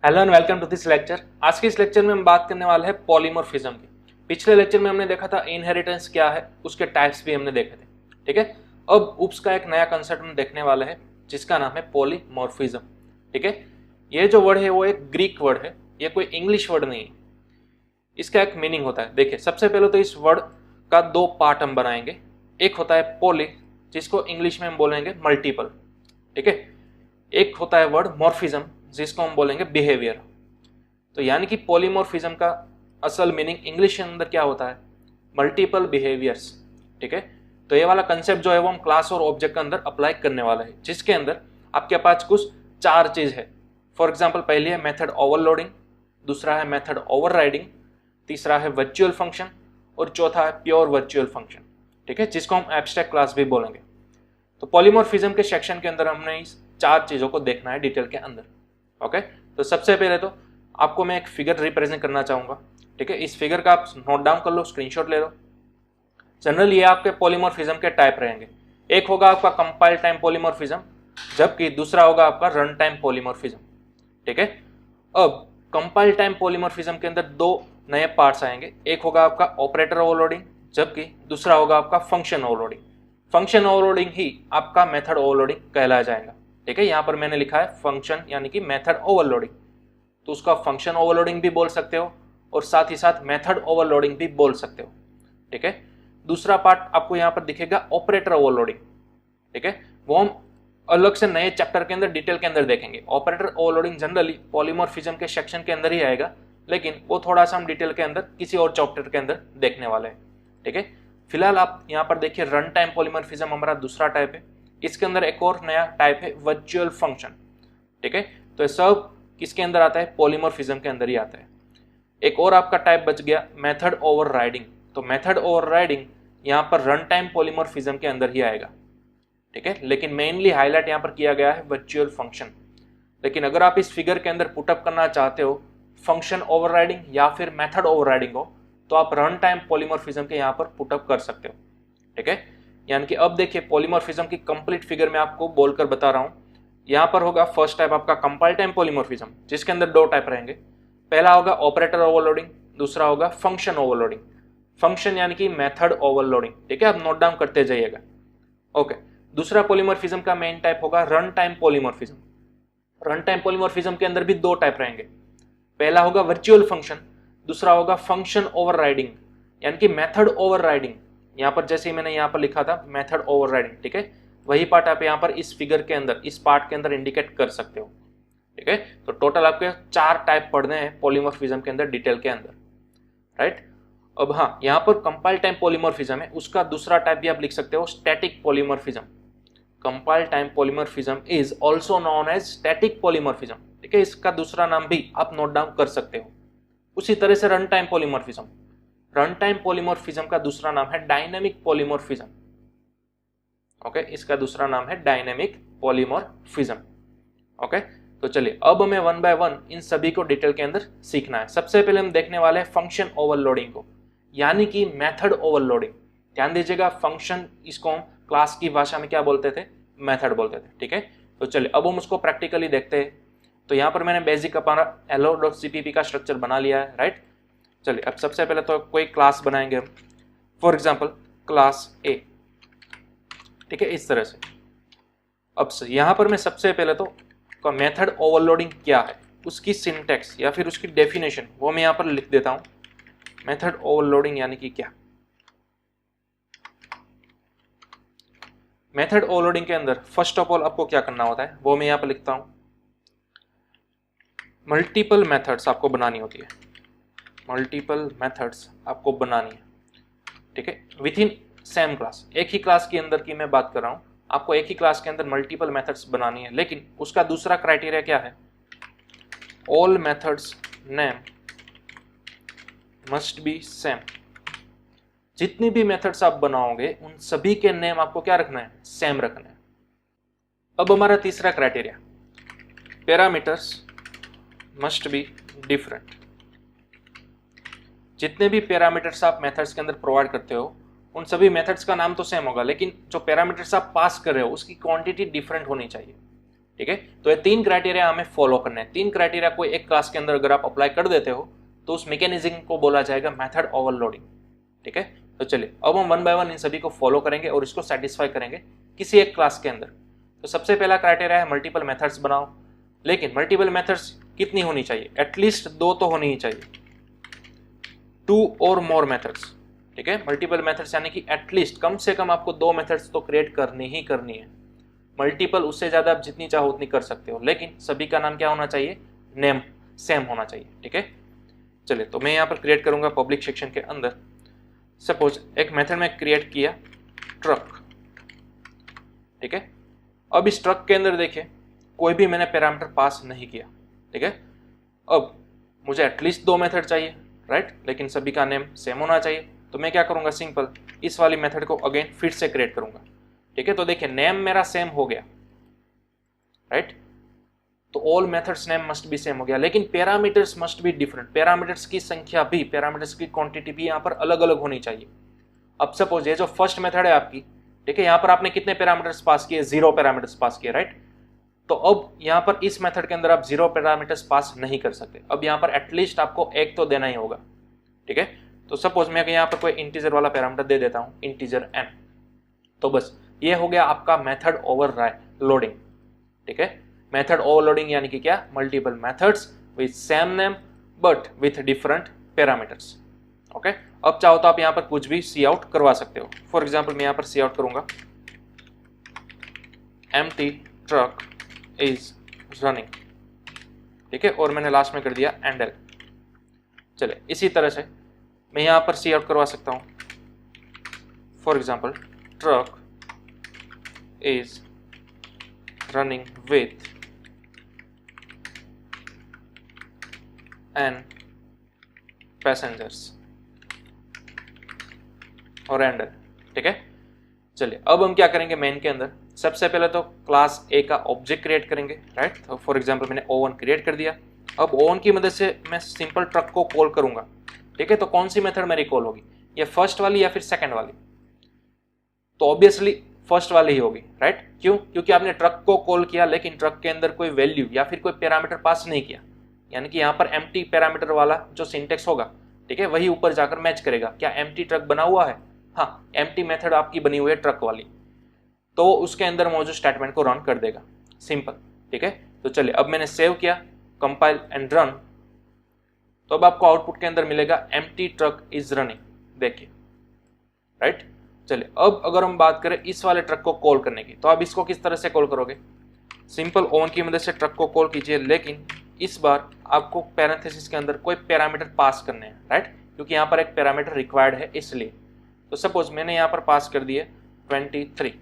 Hello and welcome to this lecture. आज के इस लेक्चर में हम बात करने वाले हैं पॉलीमॉर्फिज्म की। पिछले लेक्चर में हमने देखा था इनहेरिटेंस क्या है, उसके टाइप्स भी हमने देखे थे। ठीक है, अब उप्स का एक नया कंसेप्ट हम देखने वाले हैं जिसका नाम है पॉलीमॉर्फिज्म। ठीक है, ये जो वर्ड है वो एक ग्रीक वर्ड है, ये कोई इंग्लिश वर्ड नहीं है। इसका एक मीनिंग होता है। देखिए, सबसे पहले तो इस वर्ड का दो पार्ट हम बनाएंगे। एक होता है पॉली, जिसको इंग्लिश में हम बोलेंगे मल्टीपल। ठीक है, एक होता है वर्ड मॉर्फिज्म, जिसको हम बोलेंगे बिहेवियर। तो यानी कि पॉलीमॉर्फिज्म का असल मीनिंग इंग्लिश के अंदर क्या होता है, मल्टीपल बिहेवियर्स। ठीक है, तो ये वाला कंसेप्ट जो है वो हम क्लास और ऑब्जेक्ट के अंदर अप्लाई करने वाला है, जिसके अंदर आपके पास कुछ चार चीज है। फॉर एग्जाम्पल, पहली है मेथड ओवरलोडिंग, दूसरा है मेथड ओवरराइडिंग, तीसरा है वर्चुअल फंक्शन और चौथा है प्योर वर्चुअल फंक्शन। ठीक है, जिसको हम एब्स्ट्रैक्ट क्लास भी बोलेंगे। तो पॉलीमॉर्फिज्म के सेक्शन के अंदर हमने इस चार चीजों को देखना है डिटेल के अंदर। ओके, तो सबसे पहले तो आपको मैं एक फिगर रिप्रेजेंट करना चाहूंगा। ठीक है, इस फिगर का आप नोट डाउन कर लो, स्क्रीनशॉट ले लो। जनरली ये आपके पॉलीमॉर्फिज्म के टाइप रहेंगे। एक होगा आपका कंपाइल टाइम पॉलीमॉर्फिज्म, जबकि दूसरा होगा आपका रन टाइम पॉलीमॉर्फिज्म। ठीक है, अब कंपाइल टाइम पॉलीमॉर्फिज्म के अंदर दो नए पार्ट्स आएंगे। एक होगा आपका ऑपरेटर ओवरलोडिंग, जबकि दूसरा होगा आपका फंक्शन ओवरलोडिंग। फंक्शन ओवरलोडिंग ही आपका मेथड ओवरलोडिंग कहलाया जाएगा। ठीक है, यहां पर मैंने लिखा है फंक्शन यानी कि मेथड ओवरलोडिंग, तो उसका फंक्शन ओवरलोडिंग भी बोल सकते हो और साथ ही साथ मेथड ओवरलोडिंग भी बोल सकते हो। ठीक है, दूसरा पार्ट आपको यहां पर दिखेगा ऑपरेटर ओवरलोडिंग। ठीक है, वो हम अलग से नए चैप्टर के अंदर डिटेल के अंदर देखेंगे। ऑपरेटर ओवरलोडिंग जनरली पॉलीमॉर्फिज्म के सेक्शन के अंदर ही आएगा, लेकिन वो थोड़ा सा हम डिटेल के अंदर किसी और चैप्टर के अंदर देखने वाले हैं। ठीक है, फिलहाल आप यहाँ पर देखिए रन टाइम पॉलीमॉर्फिज्म हमारा दूसरा टाइप है। इसके अंदर एक और नया टाइप है वर्चुअल फंक्शन। ठीक है, तो ये सब किसके अंदर आता है, पॉलीमॉर्फिज्म के अंदर ही आता है। एक और आपका टाइप बच गया मेथड ओवरराइडिंग। तो मेथड ओवरराइडिंग यहाँ पर रन टाइम पॉलीमॉर्फिज्म के अंदर ही आएगा। ठीक है, लेकिन मेनली हाईलाइट यहाँ पर किया गया है वर्चुअल फंक्शन। लेकिन अगर आप इस फिगर के अंदर पुटअप करना चाहते हो फंक्शन ओवरराइडिंग या फिर मेथड ओवरराइडिंग हो, तो आप रन टाइम पॉलीमॉर्फिज्म के यहाँ पर पुटअप कर सकते हो। ठीक है, यानी कि अब देखिए पॉलीमॉर्फिज्म की कंप्लीट फिगर मैं आपको बोलकर बता रहा हूँ। यहाँ पर होगा फर्स्ट टाइप आपका कंपाइल टाइम पॉलीमॉर्फिज्म, जिसके अंदर दो टाइप रहेंगे। पहला होगा ऑपरेटर ओवरलोडिंग, दूसरा होगा फंक्शन ओवरलोडिंग। फंक्शन यानी कि मेथड ओवरलोडिंग। ठीक है, आप नोट डाउन करते जाइएगा। ओके, दूसरा पॉलीमॉर्फिज्म का मेन टाइप होगा run time polymorphism. Run time polymorphism के अंदर भी दो टाइप रहेंगे। पहला होगा वर्चुअल फंक्शन, दूसरा होगा फंक्शन ओवरराइडिंग यानी कि मेथड ओवरराइडिंग। यहाँ पर जैसे ही मैंने यहाँ पर लिखा था मेथड ओवरराइडिंग, ठीक है, वही पार्ट आप यहाँ पर इस फिगर के अंदर इस पार्ट के अंदर इंडिकेट कर सकते हो। ठीक है, तो टोटल आपके चार टाइप पढ़ने हैं पॉलीमॉर्फिज्म के अंदर डिटेल के अंदर। राइट, अब हाँ, यहाँ पर कंपाइल टाइम पॉलीमॉर्फिज्म है, उसका दूसरा टाइप भी आप लिख सकते हो static polymorphism. Compile time polymorphism is also known as static polymorphism. ठीक है, इसका दूसरा नाम भी आप नोट डाउन कर सकते हो। उसी तरह से run time polymorphism, run time polymorphism का दूसरा नाम है डायनेमिक पॉलीमॉर्फिज्म। ओके, इसका दूसरा नाम है डायनेमिक पॉलीमॉर्फिज्म। ओके, तो चलिए अब हमें वन बाय वन इन सभी को डिटेल के अंदर सीखना है। सबसे पहले हम देखने वाले हैं फंक्शन ओवरलोडिंग को, यानी कि मेथड ओवरलोडिंग। ध्यान दीजिएगा, फंक्शन इसको हम क्लास की भाषा में क्या बोलते थे, मेथड बोलते थे। ठीक है, तो चलिए अब हम उसको प्रैक्टिकली देखते हैं। तो यहाँ पर मैंने बेसिक अपना hello.cpp का स्ट्रक्चर बना लिया है। राइट, चलिए अब सबसे पहले तो कोई क्लास बनाएंगे हम, फॉर एग्जाम्पल क्लास ए। ठीक है, इस तरह से। अब यहाँ पर मैं सबसे पहले तो मेथड ओवरलोडिंग क्या है उसकी सिंटैक्स या फिर उसकी डेफिनेशन वो मैं यहाँ पर लिख देता हूँ। मेथड ओवरलोडिंग यानी कि क्या। मेथड ओवरलोडिंग के अंदर फर्स्ट ऑफ ऑल आपको क्या करना होता है वो मैं यहाँ पर लिखता हूँ। मल्टीपल मेथड्स आपको बनानी होती है, मल्टीपल मेथड्स आपको बनानी है। ठीक है, विथ इन सेम क्लास, एक ही क्लास के अंदर की मैं बात कर रहा हूँ। आपको एक ही क्लास के अंदर मल्टीपल मेथड्स बनानी है, लेकिन उसका दूसरा क्राइटेरिया क्या है, all methods name must be same. जितनी भी मेथड्स आप बनाओगे उन सभी के नेम आपको क्या रखना है, सेम रखना है। अब हमारा तीसरा criteria, parameters must be different. जितने भी पैरामीटर्स आप मेथड्स के अंदर प्रोवाइड करते हो उन सभी मेथड्स का नाम तो सेम होगा, लेकिन जो पैरामीटर्स आप पास कर रहे हो उसकी क्वांटिटी डिफरेंट होनी चाहिए। ठीक है। तो ये 3 क्राइटेरिया हमें फॉलो करने हैं। 3 क्राइटेरिया कोई एक क्लास के अंदर अगर आप अप्लाई कर देते हो तो उस मैकेनिज्म को बोला जाएगा मेथड ओवरलोडिंग। ठीक है, तो चलिए अब हम 1 बाय 1 इन सभी को फॉलो करेंगे और इसको सेटिस्फाई करेंगे किसी एक क्लास के अंदर। तो सबसे पहला क्राइटेरिया है मल्टीपल मेथड्स बनाओ, लेकिन मल्टीपल मेथड्स कितनी होनी चाहिए? एटलीस्ट 2 तो होनी ही चाहिए, 2 और मोर मेथड्स। ठीक है, मल्टीपल मेथड्स यानी कि एटलीस्ट कम से कम आपको 2 मेथड्स तो क्रिएट करनी ही करनी है। मल्टीपल उससे ज़्यादा आप जितनी चाहो उतनी कर सकते हो, लेकिन सभी का नाम क्या होना चाहिए? नेम सेम होना चाहिए। ठीक है, चलिए तो मैं यहाँ पर क्रिएट करूँगा पब्लिक सेक्शन के अंदर। सपोज एक मेथड में क्रिएट किया ट्रक। ठीक है, अब इस ट्रक के अंदर देखिए कोई भी मैंने पैरामीटर पास नहीं किया। ठीक है, अब मुझे एटलीस्ट 2 मेथड चाहिए, राइट, लेकिन सभी का नेम सेम होना चाहिए। तो मैं क्या करूँगा? सिंपल इस वाली मेथड को अगेन फिर से क्रिएट करूँगा। ठीक है, तो देखिए नेम मेरा सेम हो गया, राइट, तो all methods name must be same हो गया, लेकिन parameters must be different. Parameters की संख्या भी, पैरामीटर्स की क्वांटिटी भी यहाँ पर अलग अलग होनी चाहिए। अब सपोज ये जो फर्स्ट मेथड है आपकी, ठीक है, यहाँ पर आपने कितने पैरामीटर्स पास किए? 0 पैरामीटर्स पास किए, राइट। तो अब यहाँ पर इस मेथड के अंदर आप 0 पैरामीटर्स पास नहीं कर सकते। अब यहाँ पर एटलीस्ट आपको 1 तो देना ही होगा। ठीक है, तो सपोज मैं यहाँ पर कोई इंटीजर वाला पैरामीटर दे देता हूँ, इंटीजर n। तो बस ये हो गया आपका मेथड ओवरलोडिंग। ठीक है, मेथड ओवरलोडिंग यानी कि क्या? Multiple methods with same name but with different parameters. Okay, अब चाहो तो आप यहाँ पर कुछ भी सी आउट करवा सकते हो। फॉर एग्जाम्पल मैं यहाँ पर सी आउट करूंगा एम्प्टी ट्रक इज रनिंग। ठीक है, और मैंने लास्ट में कर दिया एंडल। चले इसी तरह से मैं यहाँ पर सी आउट करवा सकता हूँ, for example truck is running with an passengers और एंडल। ठीक है, चलिए अब हम क्या करेंगे मेन के अंदर? सबसे पहले तो क्लास ए का ऑब्जेक्ट क्रिएट करेंगे, राइट। तो फॉर एग्जांपल मैंने O1 क्रिएट कर दिया। अब O1 की मदद से मैं सिंपल ट्रक को कॉल करूंगा। ठीक है, तो कौन सी मेथड मेरी कॉल होगी? ये फर्स्ट वाली या फिर सेकंड वाली? तो ऑब्वियसली फर्स्ट वाली ही होगी, राइट। क्यों? क्योंकि आपने ट्रक को कॉल किया लेकिन ट्रक के अंदर कोई वैल्यू या फिर कोई पैरामीटर पास नहीं किया, यानी कि यहाँ पर एम्प्टी पैरामीटर वाला जो सिंटेक्स होगा, ठीक है, वही ऊपर जाकर मैच करेगा। क्या एम्प्टी ट्रक बना हुआ है? हाँ, एम्प्टी मेथड आपकी बनी हुई है ट्रक वाली, तो उसके अंदर मौजूद स्टेटमेंट को रन कर देगा, सिंपल। ठीक है, तो चलिए अब मैंने सेव किया, कंपाइल एंड रन, तो अब आपको आउटपुट के अंदर मिलेगा एम्प्टी ट्रक इज रनिंग। देखिए, राइट। चलिए अब अगर हम बात करें इस वाले ट्रक को कॉल करने की, तो आप इसको किस तरह से कॉल करोगे? सिंपल ओन की मदद से ट्रक को कॉल कीजिए, लेकिन इस बार आपको पैरेंथेसिस के अंदर कोई पैरामीटर पास करने हैं, राइट, क्योंकि यहाँ पर एक पैरामीटर रिक्वायर्ड है इसलिए। तो सपोज मैंने यहाँ पर पास कर दिए 23।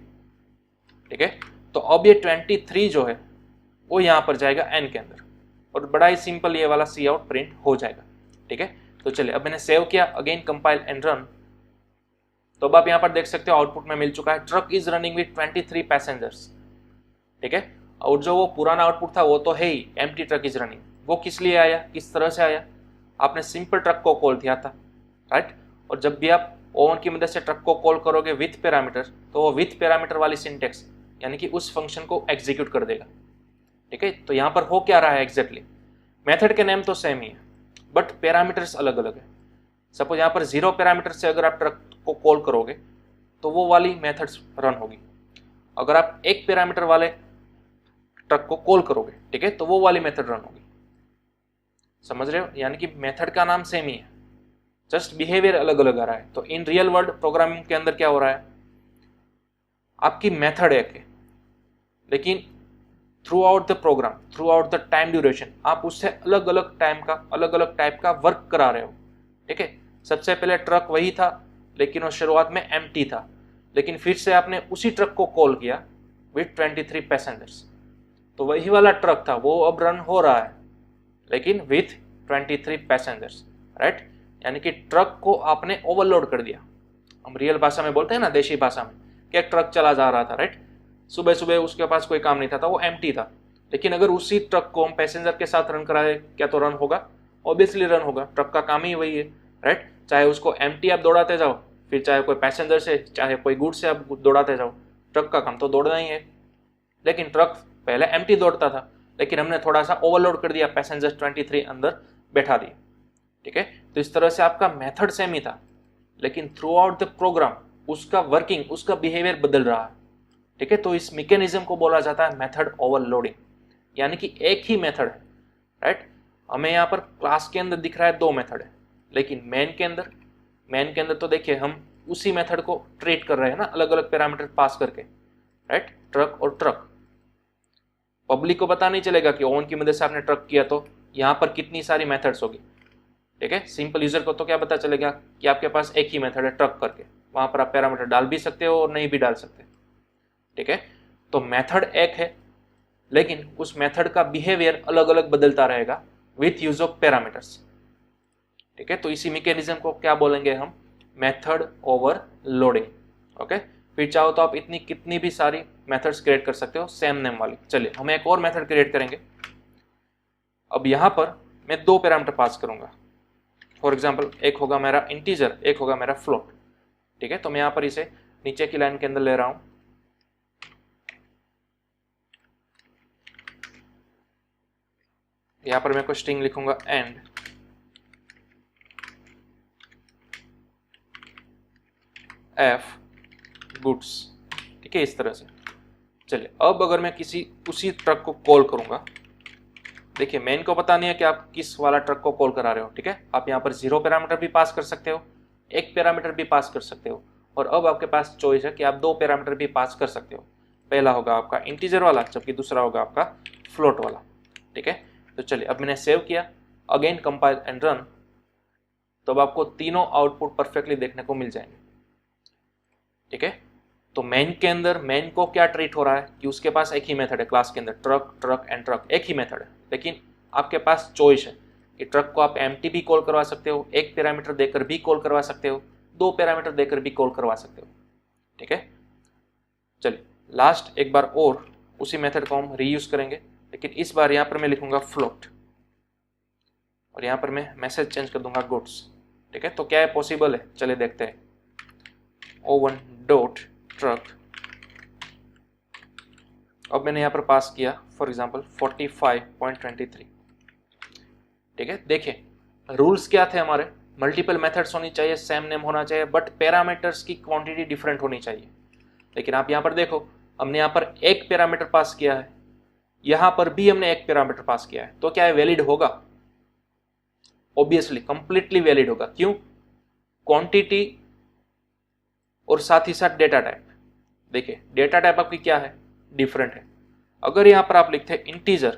ठीक है, तो अब ये 23 जो है वो यहाँ पर जाएगा n के अंदर, और बड़ा ही सिंपल ये वाला सी आउट प्रिंट हो जाएगा। ठीक है, तो चलिए अब मैंने सेव किया, अगेन कंपाइल एंड रन, तो अब आप यहाँ पर देख सकते हो आउटपुट में मिल चुका है truck is running with 23 passengers. ठीक है, और जो वो पुराना आउटपुट था वो तो है ही एम्प्टी ट्रक इज रनिंग। वो किस लिए आया, किस तरह से आया? आपने सिंपल ट्रक को कॉल किया था, राइट, और जब भी आप ओवन की मदद से ट्रक को कॉल करोगे विथ पैरामीटर, तो वो विथ पैरामीटर वाली सिंटेक्स यानी कि उस फंक्शन को एग्जीक्यूट कर देगा। ठीक है, तो यहाँ पर हो क्या रहा है एग्जैक्टली? मेथड के नेम तो सेम ही है बट पैरामीटर्स अलग अलग है। सपोज यहाँ पर 0 पैरामीटर से अगर आप ट्रक को कॉल करोगे तो वो वाली मेथड्स रन होगी। अगर आप 1 पैरामीटर वाले ट्रक को कॉल करोगे, ठीक है, तो वो वाली मेथड रन होगी। समझ रहे हो? यानी कि मेथड का नाम सेम ही है, जस्ट बिहेवियर अलग अलग आ रहा है। तो इन रियल वर्ल्ड प्रोग्रामिंग के अंदर क्या हो रहा है? आपकी मेथड एक है, लेकिन throughout the program, throughout the time duration आप उससे अलग अलग टाइप का वर्क करा रहे हो। ठीक है, सबसे पहले ट्रक वही था लेकिन वो शुरुआत में एम्प्टी था, लेकिन फिर से आपने उसी ट्रक को कॉल किया विथ 23 पैसेंजर्स, तो वही वाला ट्रक था वो अब रन हो रहा है लेकिन विथ 23 पैसेंजर्स, राइट। यानी कि ट्रक को आपने ओवरलोड कर दिया। हम रियल भाषा में बोलते हैं ना, देशी भाषा में, कि एक ट्रक चला जा रहा था, राइट, सुबह सुबह उसके पास कोई काम नहीं था, वो एम्प्टी था, लेकिन अगर उसी ट्रक को हम पैसेंजर के साथ रन कराए क्या तो रन होगा? ऑब्वियसली रन होगा, ट्रक का काम ही वही है, राइट। चाहे उसको एम्प्टी आप दौड़ाते जाओ, फिर चाहे कोई पैसेंजर से, चाहे कोई गुड्स से आप दौड़ाते जाओ, ट्रक का काम तो दौड़ना ही है। लेकिन ट्रक पहले एम्प्टी दौड़ता था, लेकिन हमने थोड़ा सा ओवरलोड कर दिया, पैसेंजर्स 23 अंदर बैठा दिए, ठीक है। तो इस तरह से आपका मेथड सेम ही था, लेकिन थ्रू आउट द प्रोग्राम उसका वर्किंग, उसका बिहेवियर बदल रहा है, ठीक है। तो इस मैकेनिज्म को बोला जाता है मेथड ओवरलोडिंग, यानी कि एक ही मेथड है, राइट। हमें यहाँ पर क्लास के अंदर दिख रहा है 2 मेथड है, लेकिन मेन के अंदर तो देखिए हम उसी मेथड को ट्रीट कर रहे हैं ना, अलग अलग पैरामीटर पास करके, राइट। ट्रक और ट्रक, पब्लिक को पता नहीं चलेगा कि ओवन की मदद से आपने ट्रक किया तो यहाँ पर कितनी सारी मेथड्स होगी, ठीक है। सिंपल यूजर को तो क्या पता चलेगा कि आपके पास एक ही मेथड है ट्रक करके, वहां पर आप पैरामीटर डाल भी सकते हो और नहीं भी डाल सकते, ठीक है। तो मेथड एक है, लेकिन उस मेथड का बिहेवियर अलग अलग बदलता रहेगा विथ यूज ऑफ पैरामीटर्स, ठीक है। तो इसी मैकेनिज्म को क्या बोलेंगे हम, मेथड ओवरलोडिंग, ओके। फिर चाहो तो आप इतनी कितनी भी सारी मेथड्स क्रिएट कर सकते हो सेम नेम वाली। चलिए हम एक और मेथड क्रिएट करेंगे। अब यहाँ पर मैं 2 पैरामीटर पास करूंगा, फॉर एग्जाम्पल एक होगा मेरा इंटीजर, एक होगा मेरा फ्लोट, ठीक है। तो मैं यहाँ पर इसे नीचे की लाइन के अंदर ले रहा हूं, यहाँ पर मैं कोई स्ट्रिंग लिखूंगा एंड एफ गुड्स, ठीक है, इस तरह से। चलिए अब अगर मैं किसी उसी ट्रक को कॉल करूंगा, देखिए मेन को पता नहीं है कि आप किस वाला ट्रक को कॉल करा रहे हो, ठीक है। आप यहाँ पर 0 पैरामीटर भी पास कर सकते हो, 1 पैरामीटर भी पास कर सकते हो, और अब आपके पास चॉइस है कि आप 2 पैरामीटर भी पास कर सकते हो। पहला होगा आपका इंटीजर वाला, जबकि दूसरा होगा आपका फ्लोट वाला, ठीक है। तो चलिए अब मैंने सेव किया, अगेन कंपाइल एंड रन, तो अब आपको तीनों आउटपुट परफेक्टली देखने को मिल जाएंगे, ठीक है। तो मेन के अंदर मेन को क्या ट्रीट हो रहा है कि उसके पास एक ही मेथड है, क्लास के अंदर ट्रक ट्रक एंड ट्रक एक ही मेथड है, लेकिन आपके पास चॉइस है कि ट्रक को आप एम्प्टी भी कॉल करवा सकते हो, 1 पैरामीटर देकर भी कॉल करवा सकते हो, 2 पैरामीटर देकर भी कॉल करवा सकते हो, ठीक है। चलिए लास्ट एक बार और उसी मेथड को हम रीयूज करेंगे, लेकिन इस बार यहाँ पर मैं लिखूंगा फ्लोट, और यहाँ पर मैं मैसेज चेंज कर दूंगा गुड्स, ठीक है। तो क्या है पॉसिबल है, चलिए देखते हैं। ओवन डॉट ट्रक, अब मैंने यहाँ पर पास किया फॉर एग्जांपल 45.23, ठीक है। देखिए रूल्स क्या थे हमारे, मल्टीपल मेथड्स होनी चाहिए, सेम नेम होना चाहिए, बट पैरामीटर्स की क्वांटिटी डिफरेंट होनी चाहिए। लेकिन आप यहाँ पर देखो, हमने यहाँ पर 1 पैरामीटर पास किया है, यहाँ पर भी हमने 1 पैरामीटर पास किया है, तो क्या है वैलिड होगा, ऑब्वियसली कंप्लीटली वैलिड होगा। क्यों, क्वांटिटी और साथ ही साथ डेटा टाइप। देखिए डेटा टाइप आपकी क्या है, डिफरेंट है। अगर यहाँ पर आप लिखते हैं इंटीजर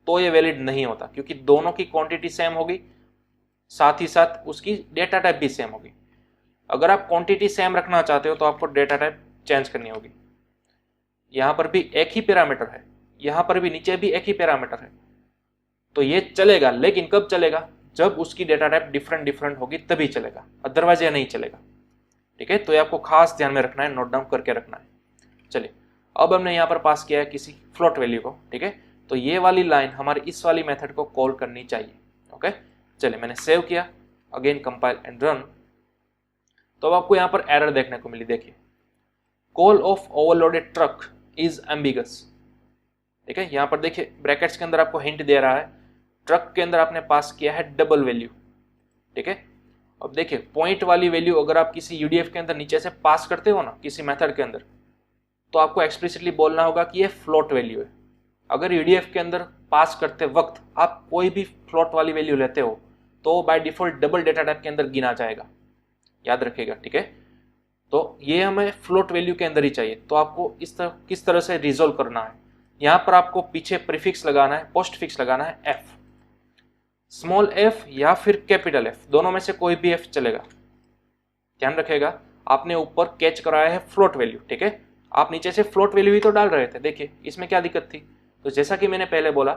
तो ये वैलिड नहीं होता, क्योंकि दोनों की क्वांटिटी सेम होगी, साथ ही साथ उसकी डेटा टाइप भी सेम होगी। अगर आप क्वांटिटी सेम रखना चाहते हो तो आपको डेटा टाइप चेंज करनी होगी। यहाँ पर भी एक ही पैरामीटर है, यहाँ पर भी नीचे भी एक ही पैरामीटर है, तो ये चलेगा, लेकिन कब चलेगा, जब उसकी डेटा टाइप डिफरेंट होगी तभी चलेगा, अदरवाइज ये नहीं चलेगा, ठीक है। तो ये आपको खास ध्यान में रखना है, नोट डाउन करके रखना है। चलिए अब हमने यहाँ पर पास किया है किसी फ्लोट वैल्यू को, ठीक है। तो ये वाली लाइन हमारी इस वाली मेथड को कॉल करनी चाहिए, ओके। चलिए मैंने सेव किया, अगेन कंपाइल एंड रन, तो अब आपको यहाँ पर एरर देखने को मिली। देखिए call of overloaded truck is ambiguous, ठीक है। यहाँ पर देखिए ब्रैकेट्स के अंदर आपको हिंट दे रहा है, ट्रक के अंदर आपने पास किया है डबल वैल्यू, ठीक है। अब देखिए पॉइंट वाली वैल्यू अगर आप किसी यूडीएफ के अंदर नीचे से पास करते हो ना, किसी मेथड के अंदर, तो आपको एक्सप्लिसिटली बोलना होगा कि ये फ्लोट वैल्यू है। अगर यूडीएफ के अंदर पास करते वक्त आप कोई भी फ्लोट वाली वैल्यू लेते हो तो by default double data type के अंदर गिना जाएगा, याद रखिएगा, ठीक है। तो ये हमें फ्लोट वैल्यू के अंदर ही चाहिए, तो आपको किस तरह से रिजोल्व करना है, यहाँ पर आपको पीछे प्रीफिक्स लगाना है, पोस्ट फिक्स लगाना है एफ, स्मॉल एफ या फिर कैपिटल एफ, दोनों में से कोई भी एफ चलेगा। ध्यान रखिएगा आपने ऊपर कैच कराया है फ्लोट वैल्यू, ठीक है। आप नीचे से फ्लोट वैल्यू ही तो डाल रहे थे, देखिए इसमें क्या दिक्कत थी। तो जैसा कि मैंने पहले बोला,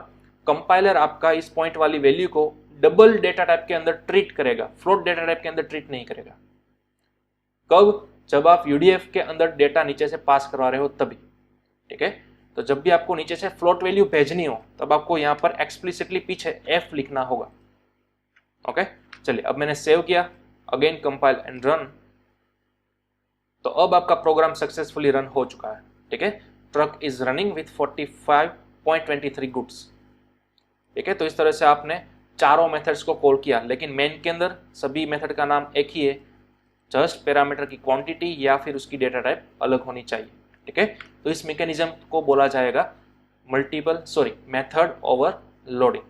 कंपाइलर आपका इस पॉइंट वाली वैल्यू को डबल डेटा टाइप के अंदर ट्रीट करेगा, फ्लोट डेटा टाइप के अंदर ट्रीट नहीं करेगा। कब, जब आप यूडीएफ के अंदर डेटा नीचे से पास करवा रहे हो तभी, ठीक है। तो जब भी आपको नीचे से फ्लोट वैल्यू भेजनी हो तब आपको यहाँ पर एक्सप्लिसिटली पीछे एफ लिखना होगा, ओके। चलिए अब मैंने सेव किया, अगेन कंपाइल एंड रन, तो अब आपका प्रोग्राम सक्सेसफुली रन हो चुका है, ठीक है। Truck is running with 0.23 goods. ठीक है, तो इस तरह से आपने चारों मेथड्स को कॉल किया, लेकिन मेन के अंदर सभी मेथड का नाम एक ही है, जस्ट पैरामीटर की क्वांटिटी या फिर उसकी डेटा टाइप अलग होनी चाहिए। ठीक है, तो इस मैकेनिज्म को बोला जाएगा मेथड ओवरलोडिंग।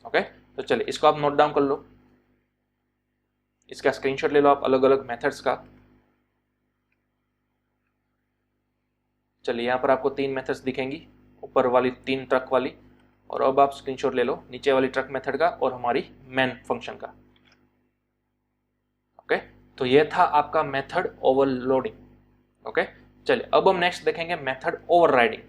ओके, तो चलिए इसको आप नोट डाउन कर लो, इसका स्क्रीनशॉट ले लो आप अलग अलग मेथड्स का। चलिए यहाँ पर आपको 3 मेथड्स दिखेंगी, ऊपर वाली 3 ट्रक वाली, और अब आप स्क्रीनशॉट ले लो नीचे वाली ट्रक मेथड का और हमारी मेन फंक्शन का। ओके, तो ये था आपका मेथड ओवरलोडिंग। ओके, चलिए अब हम नेक्स्ट देखेंगे मेथड ओवरराइडिंग।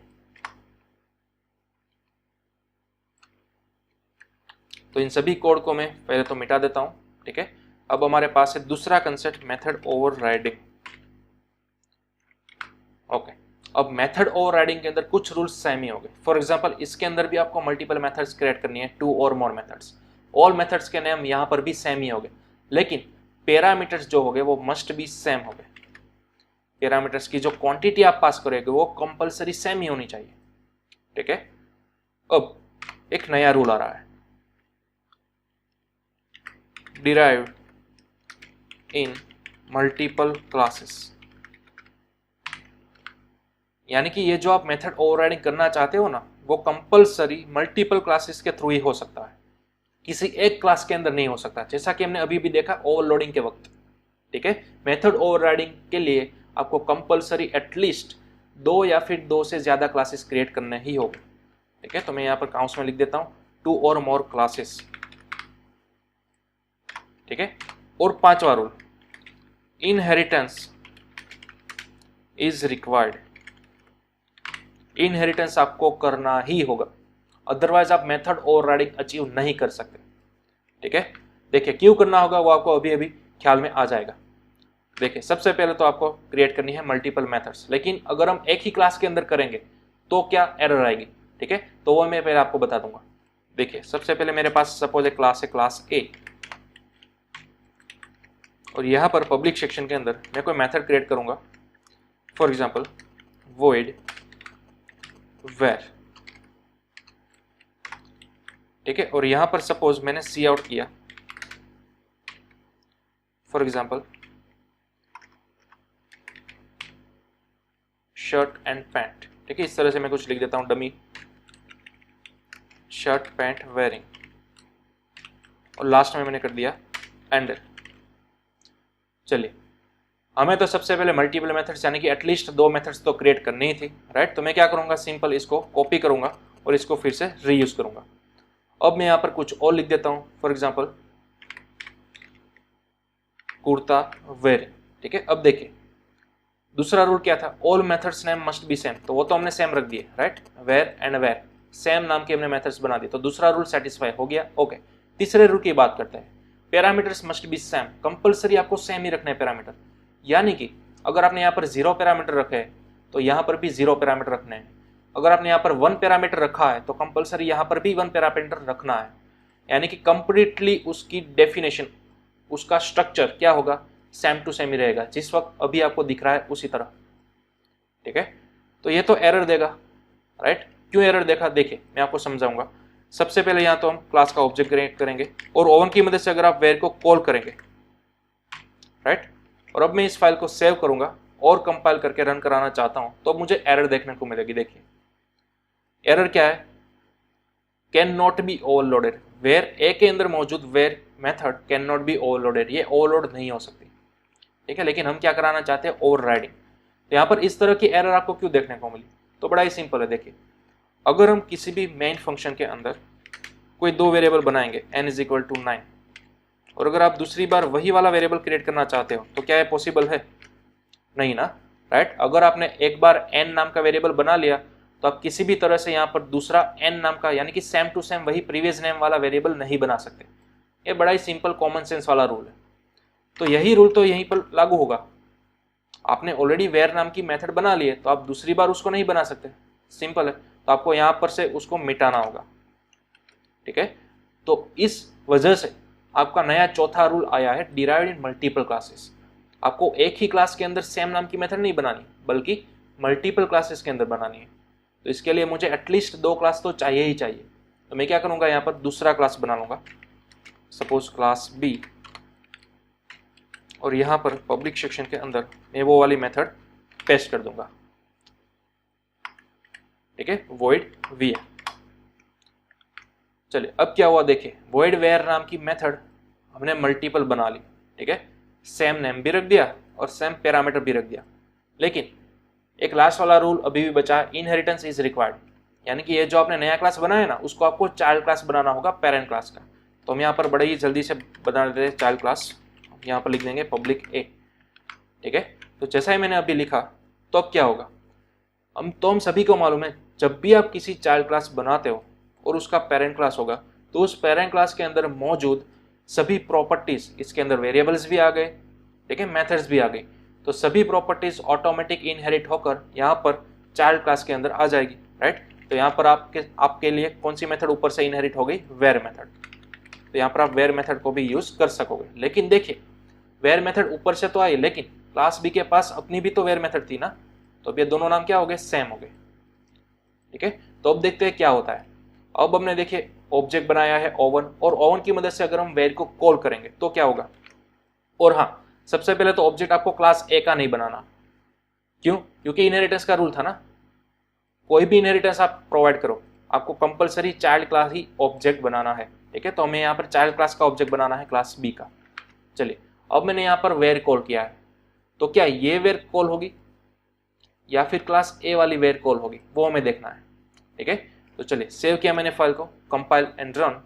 तो इन सभी कोड को मैं पहले तो मिटा देता हूं। ठीक है, अब हमारे पास है दूसरा कंसेप्ट मेथड ओवरराइडिंग। ओके, अब मेथड ओवरराइडिंग के अंदर कुछ रूल्स सेम ही होंगे। फॉर एग्जांपल इसके अंदर भी आपको मल्टीपल मेथड्स क्रिएट करनी है, 2 और मोर मेथड्स। ऑल मेथड्स के नेम यहाँ पर भी सेम ही होंगे, लेकिन पैरामीटर्स जो होंगे वो मस्ट बी सेम होंगे। पैरामीटर्स की जो क्वांटिटी आप पास करोगे वो कंपलसरी सेम ही होनी चाहिए। ठीक है, अब एक नया रूल आ रहा है, डिराइव्ड इन मल्टीपल क्लासेस। यानी कि ये जो आप मेथड ओवरराइडिंग करना चाहते हो ना, वो कंपलसरी मल्टीपल क्लासेस के थ्रू ही हो सकता है, किसी एक क्लास के अंदर नहीं हो सकता, जैसा कि हमने अभी भी देखा ओवरलोडिंग के वक्त। ठीक है, मेथड ओवरराइडिंग के लिए आपको कंपलसरी एटलीस्ट 2 या फिर 2 से ज्यादा क्लासेस क्रिएट करने ही होंगे। ठीक है, तो मैं यहाँ पर काउंट्स में लिख देता हूँ 2 और मोर क्लासेस। ठीक है, और 5वां rule, inheritance is required. Inheritance आपको करना ही होगा, अदरवाइज आप मेथड ओवरराइडिंग अचीव नहीं कर सकते। ठीक है, देखिए क्यों करना होगा वो आपको अभी अभी ख्याल में आ जाएगा। देखिए सबसे पहले तो आपको क्रिएट करनी है मल्टीपल मेथड्स, लेकिन अगर हम एक ही क्लास के अंदर करेंगे तो क्या एरर आएगी। ठीक है, तो वो मैं पहले आपको बता दूंगा। देखिए सबसे पहले मेरे पास सपोज एक क्लास है, क्लास ए, और यहाँ पर पब्लिक सेक्शन के अंदर मैं कोई मेथड क्रिएट करूंगा, फॉर एग्जाम्पल void where। ठीक है, और यहां पर सपोज मैंने सी आउट किया, for example shirt and pant. ठीक है, इस तरह से मैं कुछ लिख देता हूं, डमी शर्ट पैंट वेयरिंग, और लास्ट में मैंने कर दिया एंड। चलिए हमें तो सबसे पहले मल्टीपल मेथड्स यानी कि एटलीस्ट 2 मेथड्स तो क्रिएट करनी ही थी, राइट। तो मैं क्या करूंगा, सिंपल इसको कॉपी करूंगा और इसको फिर से रीयूज करूंगा। अब मैं यहाँ पर कुछ और लिख देता हूँ, फॉर एग्जाम्पल कुर्ता वेयरिंग। ठीक है, अब देखिए दूसरा रूल क्या था, all methods name must be same, तो वो तो हमने सेम रख दिए, right. Where and where same नाम के हमने मेथड्स बना दिए, तो दूसरा रूल सेटिस्फाई हो गया। ओके, तीसरे रूल की बात करते हैं, parameters must be same. Compulsory आपको सेम ही रखना है पैरामीटर, यानी कि अगर आपने यहाँ पर 0 पैरामीटर रखे हैं तो यहाँ पर भी 0 पैरामीटर रखने हैं। अगर आपने यहाँ पर 1 पैरामीटर रखा है तो कंपलसरी यहाँ पर भी 1 पैरामीटर रखना है, यानी कि कंप्लीटली उसकी डेफिनेशन, उसका स्ट्रक्चर क्या होगा, सेम टू सेम ही रहेगा, जिस वक्त अभी आपको दिख रहा है उसी तरह। ठीक है, तो ये तो एरर देगा, राइट। क्यों एरर देखा, देखिए मैं आपको समझाऊंगा। सबसे पहले यहाँ तो हम क्लास का ऑब्जेक्ट क्रिएट करेंगे और ओवन की मदद से अगर आप वेयर को कॉल करेंगे, राइट। और अब मैं इस फाइल को सेव करूंगा और कंपाइल करके रन कराना चाहता हूं, तो अब मुझे एरर देखने को मिलेगी। देखिए एरर क्या है, can not be overloaded. Where a के अंदर मौजूद where method can not be overloaded, ये ओवरलोड नहीं हो सकती। ठीक है, लेकिन हम क्या कराना चाहते हैं, ओवरराइडिंग। तो यहाँ पर इस तरह की एरर आपको क्यों देखने को मिली, तो बड़ा ही सिंपल है। देखिए अगर हम किसी भी मेन फंक्शन के अंदर कोई 2 वेरिएबल बनाएंगे n = 9, और अगर आप दूसरी बार वही वाला वेरिएबल क्रिएट करना चाहते हो तो क्या ये पॉसिबल है, नहीं ना, राइट। अगर आपने एक बार n नाम का वेरिएबल बना लिया तो आप किसी भी तरह से यहाँ पर दूसरा n नाम का यानी कि सेम टू सेम वही प्रीवियस नेम वाला वेरिएबल नहीं बना सकते। ये बड़ा ही सिंपल कॉमन सेंस वाला रूल है। तो यही रूल तो यहीं पर लागू होगा। आपने ऑलरेडी वेयर नाम की मेथड बना ली है तो आप दूसरी बार उसको नहीं बना सकते, सिंपल है। तो आपको यहाँ पर से उसको मिटाना होगा। ठीक है, तो इस वजह से आपका नया चौथा रूल आया है, डिराइव्ड इन मल्टीपल क्लासेस। आपको एक ही क्लास के अंदर सेम नाम की मेथड नहीं बनानी, बल्कि मल्टीपल क्लासेस के अंदर बनानी है। तो इसके लिए मुझे एटलीस्ट 2 क्लास तो चाहिए ही चाहिए। तो मैं क्या करूँगा, यहाँ पर दूसरा क्लास बना लूँगा, सपोज क्लास बी, और यहाँ पर पब्लिक सेक्शन के अंदर मैं वो वाली मेथड पेस्ट कर दूंगा, ठीक है, void var। चलिए अब क्या हुआ देखिए, void var नाम की मेथड हमने मल्टीपल बना ली, ठीक है, सेम नेम भी रख दिया और सेम पैरामीटर भी रख दिया, लेकिन एक लास्ट वाला रूल अभी भी बचा, इनहेरिटेंस इज रिक्वायर्ड, यानी कि ये जो आपने नया क्लास बनाया है ना, उसको आपको चाइल्ड क्लास बनाना होगा पेरेंट क्लास का। तो हम यहाँ पर बड़े ही जल्दी से बना देते हैं चाइल्ड क्लास, यहाँ पर लिख देंगे पब्लिक ए, ठीक है। तो जैसा ही मैंने अभी लिखा, तो अब क्या होगा, हम सभी को मालूम है, जब भी आप किसी चाइल्ड क्लास बनाते हो और उसका पेरेंट क्लास होगा, तो उस पेरेंट क्लास के अंदर मौजूद सभी प्रॉपर्टीज, इसके अंदर वेरिएबल्स भी आ गए, ठीक है, मेथड्स भी आ गई, तो सभी प्रॉपर्टीज ऑटोमेटिक इनहेरिट होकर यहाँ पर चाइल्ड क्लास के अंदर आ जाएगी, राइट। तो यहाँ पर आपके लिए कौन सी मेथड ऊपर से इनहेरिट हो गई, वेर मेथड। तो यहाँ पर आप वेर मेथड को भी यूज कर सकोगे। लेकिन देखिए, वेर मेथड ऊपर से तो आई, लेकिन क्लास बी के पास अपनी भी तो वेर मेथड थी ना, तो अब ये दोनों नाम क्या हो गए, सेम हो गए, ठीक है। तो अब देखते हैं क्या होता है। अब हमने देखिए ऑब्जेक्ट बनाया है ओवन, और ओवन की मदद से अगर हम वेर को कॉल करेंगे तो क्या होगा। और हाँ, सबसे पहले तो ऑब्जेक्ट आपको क्लास ए का नहीं बनाना, क्यों, क्योंकि इनहेरिटेंस का रूल था ना, कोई भी इनहेरिटेंस आप प्रोवाइड करो, आपको कंपलसरी चाइल्ड क्लास ही ऑब्जेक्ट बनाना है, ठीक है। तो हमें यहाँ पर चाइल्ड क्लास का ऑब्जेक्ट बनाना है क्लास बी का। चलिए अब मैंने यहाँ पर वेर कॉल किया है, तो क्या ये वेर कॉल होगी या फिर क्लास ए वाली वेर कॉल होगी, वो हमें देखना है, ठीक है। तो चलिए सेव किया मैंने फाइल को, कंपाइल एंड रन।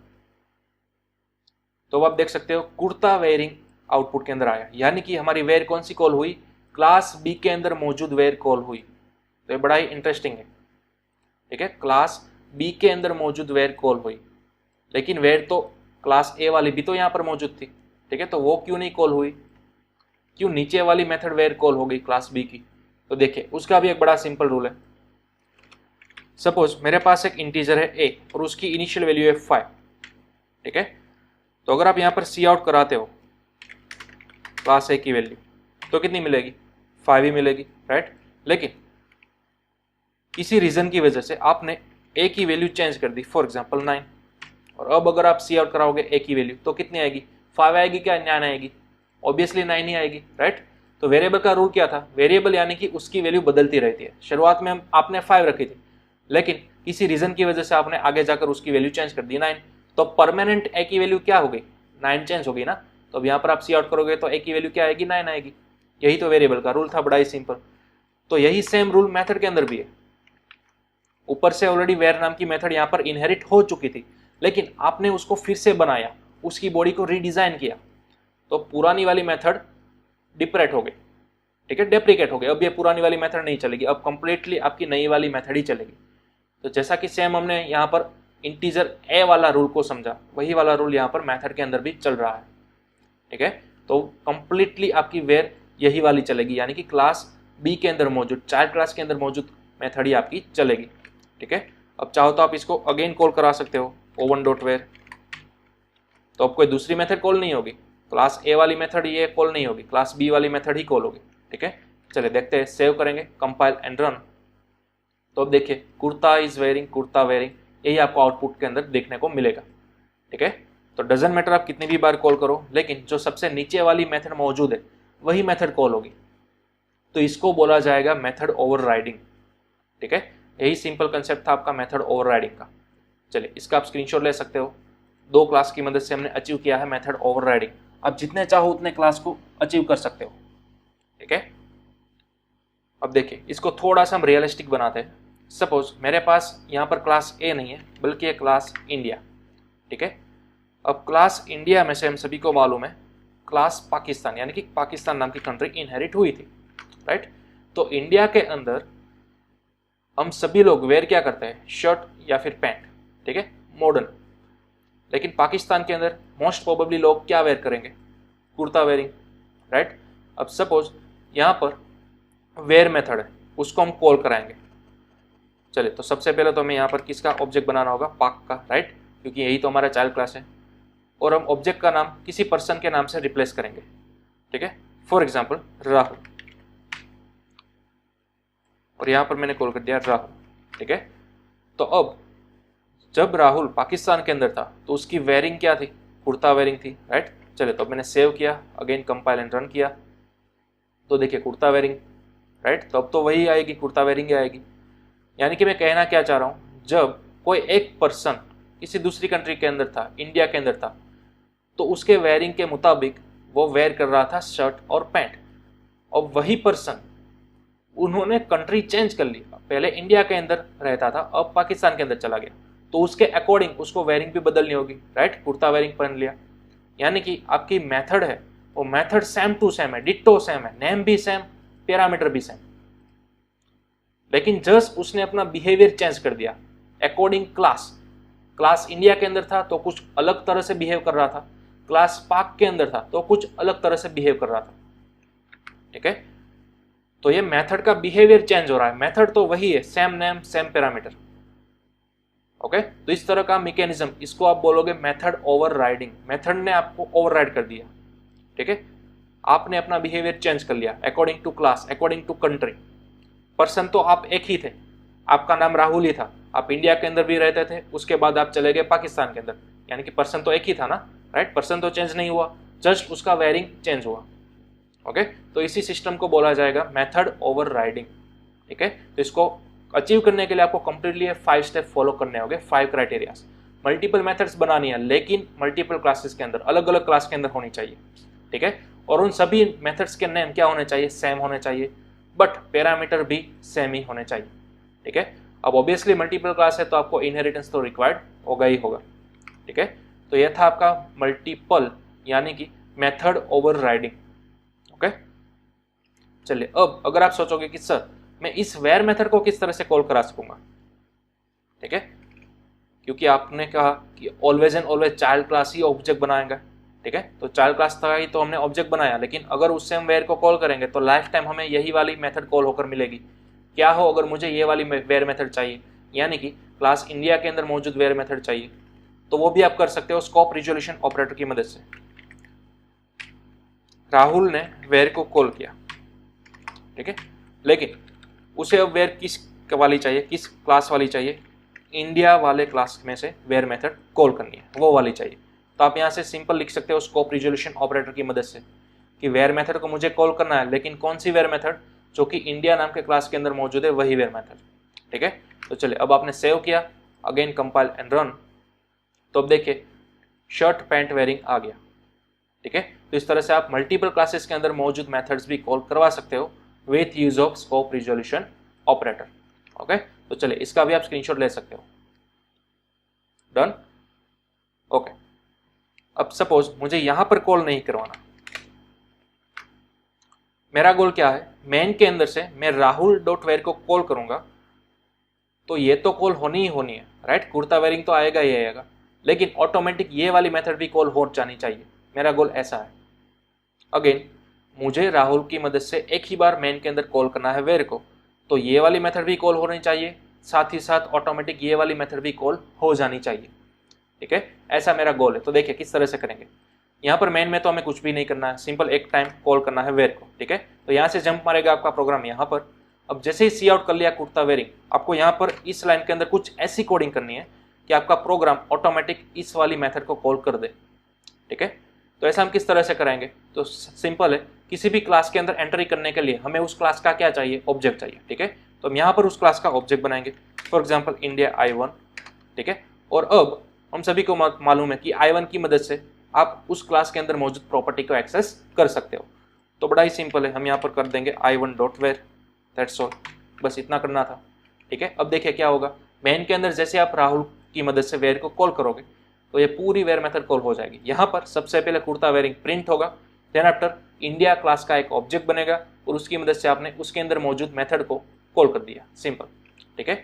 तो आप देख सकते हो कुर्ता वेयरिंग आउटपुट के अंदर आया, यानी कि हमारी वेर कौन सी कॉल हुई, क्लास बी के अंदर मौजूद वेर कॉल हुई। तो ये बड़ा ही इंटरेस्टिंग है, ठीक है, क्लास बी के अंदर मौजूद वेर कॉल हुई, लेकिन वेर तो क्लास ए वाली भी तो यहाँ पर मौजूद थी, ठीक है। तो वो क्यों नहीं कॉल हुई, क्यों नीचे वाली मेथड वेर कॉल हो गई क्लास बी की। तो देखिए उसका भी एक बड़ा सिंपल रूल है। सपोज मेरे पास एक इंटीजर है ए और उसकी इनिशियल वैल्यू है 5, ठीक है। तो अगर आप यहाँ पर सी आउट कराते हो क्लास ए की वैल्यू, तो कितनी मिलेगी, 5 ही मिलेगी, राइट। लेकिन किसी रीजन की वजह से आपने ए की वैल्यू चेंज कर दी, फॉर एग्जाम्पल 9, और अब अगर आप सी आउट कराओगे ए की वैल्यू तो कितनी आएगी, 5 आएगी क्या 9 आएगी, ऑब्वियसली 9 ही आएगी, राइट। तो वेरिएबल का रूल क्या था, वेरिएबल यानी कि उसकी वैल्यू बदलती रहती है। शुरुआत में आपने 5 रखी थी, लेकिन किसी रीजन की वजह से आपने आगे जाकर उसकी वैल्यू चेंज कर दी 9, तो परमानेंट ए की वैल्यू क्या हो गई, 9 चेंज हो गई ना। तो अब यहाँ पर आप सी आउट करोगे तो ए की वैल्यू क्या आएगी, 9 आएगी। यही तो वेरिएबल का रूल था, बड़ा ही सिंपल। तो यही सेम रूल मेथड के अंदर भी है। ऊपर से ऑलरेडी वेर नाम की मेथड यहाँ पर इनहेरिट हो चुकी थी, लेकिन आपने उसको फिर से बनाया, उसकी बॉडी को रीडिजाइन किया, तो पुरानी वाली मेथड डिप्रेट हो गई, ठीक है, डेप्रिकेट हो गई। अब ये पुरानी वाली मेथड नहीं चलेगी, अब कंप्लीटली आपकी नई वाली मेथड ही चलेगी। तो जैसा कि सेम हमने यहाँ पर इंटीजर ए वाला रूल को समझा, वही वाला रूल यहाँ पर मेथड के अंदर भी चल रहा है, ठीक है। तो कंप्लीटली आपकी वेर यही वाली चलेगी, यानी कि क्लास बी के अंदर मौजूद, चाइल्ड क्लास के अंदर मौजूद मेथड ही आपकी चलेगी, ठीक है। अब चाहो तो आप इसको अगेन कॉल करा सकते हो, oven.var, तो अब कोई दूसरी मेथड कॉल नहीं होगी, क्लास ए वाली मेथड ये कॉल नहीं होगी, क्लास बी वाली मेथड ही कॉल होगी, ठीक है। चलिए देखते हैं, सेव करेंगे, कंपाइल एंड रन। तो अब देखिए kurta is wearing, kurta wearing, यही आपको आउटपुट के अंदर देखने को मिलेगा, ठीक है। तो डजंट मैटर आप कितनी भी बार कॉल करो, लेकिन जो सबसे नीचे वाली मेथड मौजूद है वही मेथड कॉल होगी, तो इसको बोला जाएगा मेथड ओवरराइडिंग, ठीक है। यही सिंपल कंसेप्ट था आपका मेथड ओवरराइडिंग का। चलिए इसका आप स्क्रीनशॉट ले सकते हो। 2 क्लास की मदद से हमने अचीव किया है मेथड ओवरराइडिंग। आप जितने चाहो उतने क्लास को अचीव कर सकते हो, ठीक है। अब देखिए इसको थोड़ा सा हम रियलिस्टिक बनाते हैं। सपोज मेरे पास यहाँ पर क्लास ए नहीं है, बल्कि है क्लास इंडिया, ठीक है। अब क्लास इंडिया में से हम सभी को मालूम है क्लास पाकिस्तान, यानी कि पाकिस्तान नाम की कंट्री इनहेरिट हुई थी, राइट। तो इंडिया के अंदर हम सभी लोग वेयर क्या करते हैं, शर्ट या फिर पैंट, ठीक है, मॉडर्न। लेकिन पाकिस्तान के अंदर मोस्ट प्रोबेबली लोग क्या वेयर करेंगे, कुर्ता वेयरिंग, राइट। अब सपोज यहाँ पर वेयर मेथड है, उसको हम कॉल कराएंगे। चलिए तो सबसे पहले तो हमें यहाँ पर किसका ऑब्जेक्ट बनाना होगा, पाक का, राइट, क्योंकि यही तो हमारा चाइल्ड क्लास है। और हम ऑब्जेक्ट का नाम किसी पर्सन के नाम से रिप्लेस करेंगे, ठीक है, फॉर एग्जाम्पल राहुल, और यहाँ पर मैंने कॉल कर दिया राहुल, ठीक है। तो अब जब राहुल पाकिस्तान के अंदर था तो उसकी वेयरिंग क्या थी, कुर्ता वेयरिंग थी, राइट। चलिए तो मैंने सेव किया, अगेन कंपाइल एंड रन किया, तो देखिए कुर्ता वेयरिंग, राइट। तो अब तो वही आएगी, कुर्ता वेयरिंग ही आएगी। यानी कि मैं कहना क्या चाह रहा हूँ, जब कोई एक पर्सन किसी दूसरी कंट्री के अंदर था, इंडिया के अंदर था, तो उसके वेयरिंग के मुताबिक वो वेयर कर रहा था शर्ट और पैंट। और वही पर्सन उन्होंने कंट्री चेंज कर ली, पहले इंडिया के अंदर रहता था, अब पाकिस्तान के अंदर चला गया, तो उसके अकॉर्डिंग उसको वेयरिंग भी बदलनी होगी, राइट। कुर्ता वेयरिंग पहन लिया, यानी कि आपकी मेथड है वो मेथड सेम टू सेम है, डिट्टो सेम है, नेम भी सेम, पैरामीटर भी सेम, लेकिन जस्ट उसने अपना बिहेवियर चेंज कर दिया अकॉर्डिंग क्लास। क्लास इंडिया के अंदर था तो कुछ अलग तरह से बिहेव कर रहा था, क्लास पाक के अंदर था तो कुछ अलग तरह से बिहेव कर रहा था, ठीक है। तो ये मेथड का बिहेवियर चेंज हो रहा है, मेथड तो वही है, same name same parameter, okay. तो इस तरह का मैकेनिज्म, इसको आप बोलोगे मेथड ओवरराइडिंग। मेथड ने आपको ओवरराइड कर दिया, ठीक है, आपने अपना बिहेवियर चेंज कर लिया according to class, according to country. Person तो आप एक ही थे, आपका नाम राहुल ही था, आप इंडिया के अंदर भी रहते थे, उसके बाद आप चले गए पाकिस्तान के अंदर, यानी कि पर्सन तो एक ही था ना, राइट। पर्सन तो चेंज नहीं हुआ, जस्ट उसका वेयरिंग चेंज हुआ, ओके। तो इसी सिस्टम को बोला जाएगा मेथड ओवरराइडिंग, ठीक है। तो इसको अचीव करने के लिए आपको कंप्लीटली 5 स्टेप फॉलो करने होंगे, 5 क्राइटेरियाज। मल्टीपल मेथड्स बनानी है, लेकिन मल्टीपल क्लासेस के अंदर, अलग अलग क्लास के अंदर होनी चाहिए, ठीक है। और उन सभी मेथड्स के नेम क्या होने चाहिए, सेम होने चाहिए, बट पैरामीटर भी सेम ही होने चाहिए, ठीक है। अब ऑब्वियसली मल्टीपल क्लास है तो आपको इनहेरिटेंस तो रिक्वायर्ड होगा ही होगा, ठीक है। तो यह था आपका मल्टीपल यानी कि मेथड ओवरराइडिंग, ओके। चलिए अब अगर आप सोचोगे कि सर मैं इस वेयर मेथड को किस तरह से कॉल करा सकूंगा, ठीक है, क्योंकि आपने कहा कि always and always child class he object बनाएगा, ठीक है। तो चाइल्ड क्लास था ही तो हमने ऑब्जेक्ट बनाया, लेकिन अगर उससे हम वेयर को कॉल करेंगे तो लाइफ टाइम हमें यही वाली मेथड कॉल होकर मिलेगी। क्या हो, अगर मुझे ये वाली वेयर मेथड चाहिए, यानी कि क्लास इंडिया के अंदर मौजूद वेयर मेथड चाहिए, तो वो भी आप कर सकते हो स्कोप रिजोल्यूशन ऑपरेटर की मदद से। राहुल ने वेयर को कॉल किया, ठीक है, लेकिन उसे अब वेयर किस वाली चाहिए, किस क्लास वाली चाहिए, इंडिया वाले क्लास में से वेयर मेथड कॉल करनी है, वो वाली चाहिए। तो आप यहाँ से सिंपल लिख सकते हो स्कोप रिजोल्यूशन ऑपरेटर की मदद से कि वेयर मेथड को मुझे कॉल करना है, लेकिन कौन सी वेयर मेथड, जो कि इंडिया नाम के क्लास के अंदर मौजूद है, वही वेयर मेथड, ठीक है। तो चलिए अब आपने सेव किया, अगेन कंपाइल एंड रन, तो अब देखिए शर्ट पैंट वेयरिंग आ गया, ठीक है। तो इस तरह से आप मल्टीपल क्लासेस के अंदर मौजूद मेथड्स भी कॉल करवा सकते हो with use of scope resolution operator, okay. तो चलिए इसका भी आप स्क्रीनशॉट ले सकते हो, डन, ओके। अब सपोज मुझे यहां पर कॉल नहीं करवाना, मेरा गोल क्या है, मेन के अंदर से मैं राहुल डॉट वेयर को कॉल करूंगा तो ये तो कॉल होनी ही होनी है, राइट। कुर्ता वेयरिंग तो आएगा ही आएगा, लेकिन ऑटोमेटिक ये वाली मेथड भी कॉल हो जानी चाहिए, मेरा गोल ऐसा है। अगेन मुझे राहुल की मदद से एक ही बार मेन के अंदर कॉल करना है वेयर को, तो ये वाली मेथड भी कॉल होनी चाहिए, साथ ही साथ ऑटोमेटिक ये वाली मेथड भी कॉल हो जानी चाहिए, ठीक है। ऐसा मेरा गोल है। तो देखिए किस तरह से करेंगे, यहाँ पर मेन में तो हमें कुछ भी नहीं करना है, सिंपल एक टाइम कॉल करना है वेयर को, ठीक है। तो यहाँ से जंप मारेगा आपका प्रोग्राम यहाँ पर। अब जैसे ही सी आउट कर लिया कुर्ता वेयरिंग, आपको यहाँ पर इस लाइन के अंदर कुछ ऐसी कोडिंग करनी है कि आपका प्रोग्राम ऑटोमेटिक इस वाली मेथड को कॉल कर दे, ठीक है। तो ऐसा हम किस तरह से करेंगे, तो सिंपल है, किसी भी क्लास के अंदर एंट्री करने के लिए हमें उस क्लास का क्या चाहिए, ऑब्जेक्ट चाहिए, ठीक है। तो हम यहाँ पर उस क्लास का ऑब्जेक्ट बनाएंगे, फॉर एग्जाम्पल इंडिया I1, ठीक है। और अब हम सभी को मालूम है कि I1 की मदद से आप उस क्लास के अंदर मौजूद प्रॉपर्टी को एक्सेस कर सकते हो। तो बड़ा ही सिंपल है, हम यहाँ पर कर देंगे I1 dot where, that's all, बस इतना करना था, ठीक है। अब देखिए क्या होगा, मेन के अंदर जैसे आप राहुल की मदद से वेयर को कॉल करोगे तो ये पूरी वेयर मेथड कॉल हो जाएगी। यहाँ पर सबसे पहले कुर्ता वेयरिंग प्रिंट होगा, देन आफ्टर इंडिया क्लास का एक ऑब्जेक्ट बनेगा और उसकी मदद से आपने उसके अंदर मौजूद मेथड को कॉल कर दिया, सिंपल, ठीक है।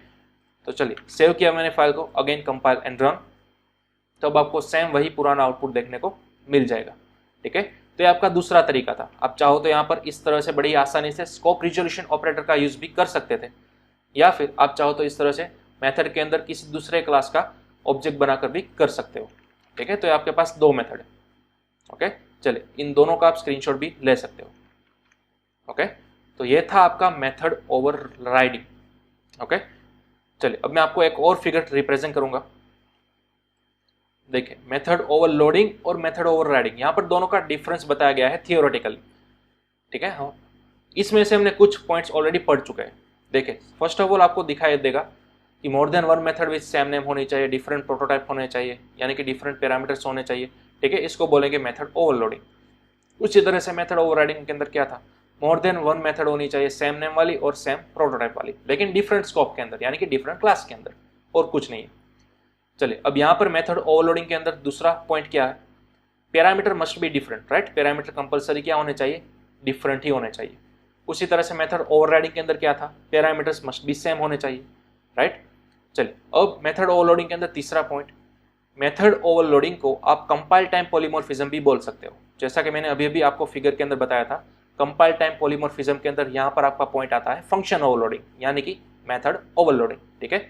तो चलिए सेव किया मैंने फाइल को, अगेन कंपाइल एंड रन, तो अब आपको सेम वही पुराना आउटपुट देखने को मिल जाएगा, ठीक है। तो ये आपका दूसरा तरीका था। आप चाहो तो यहाँ पर इस तरह से बड़ी आसानी से स्कोप रिजोल्यूशन ऑपरेटर का यूज भी कर सकते थे, या फिर आप चाहो तो इस तरह से मेथड के अंदर किसी दूसरे क्लास का ऑब्जेक्ट बनाकर भी कर सकते हो, ठीक है। तो आपके पास दो मेथड है, ओके। चलिए इन दोनों का आप स्क्रीनशॉट भी ले सकते हो, ओके। तो ये था आपका मेथड ओवरराइडिंग, ओके। चलिए अब मैं आपको एक और फिगर रिप्रेजेंट करूंगा। देखिए मेथड ओवरलोडिंग और मेथड ओवरराइडिंग, यहाँ पर दोनों का डिफरेंस बताया गया है थियोरेटिकली। ठीक है, हाँ इसमें से हमने कुछ पॉइंट्स ऑलरेडी पढ़ चुके हैं। देखिए फर्स्ट ऑफ ऑल आपको दिखाई देगा कि more than one method with same name होनी चाहिए, डिफरेंट प्रोटोटाइप होने चाहिए, यानी कि डिफरेंट पैरामीटर्स होने चाहिए। ठीक है, इसको बोलेंगे मेथड ओवरलोडिंग। उसी तरह से मेथड ओवरराइडिंग के अंदर क्या था, मोर देन वन मेथड होनी चाहिए सेम नेम वाली और सेम प्रोटोटाइप वाली, लेकिन डिफरेंट स्कोप के अंदर, यानी कि डिफरेंट क्लास के अंदर, और कुछ नहीं है। चलिए अब यहाँ पर मेथड ओवरलोडिंग के अंदर दूसरा पॉइंट क्या है, parameter must be different, right. Parameter compulsory क्या होने चाहिए, डिफरेंट ही होने चाहिए। उसी तरह से मेथड ओवरराइडिंग के अंदर क्या था, पैरामीटर्स मस्ट बी सेम होने चाहिए, राइट। चलिए अब मेथड ओवरलोडिंग के अंदर तीसरा पॉइंट, मेथड ओवरलोडिंग को आप कंपाइल टाइम पॉलीमॉर्फिज्म भी बोल सकते हो। जैसा कि मैंने अभी अभी आपको फिगर के अंदर बताया था, कंपाइल टाइम पॉलीमॉर्फिज्म के अंदर यहाँ पर आपका पॉइंट आता है फंक्शन ओवरलोडिंग, यानी कि मेथड ओवरलोडिंग। ठीक है,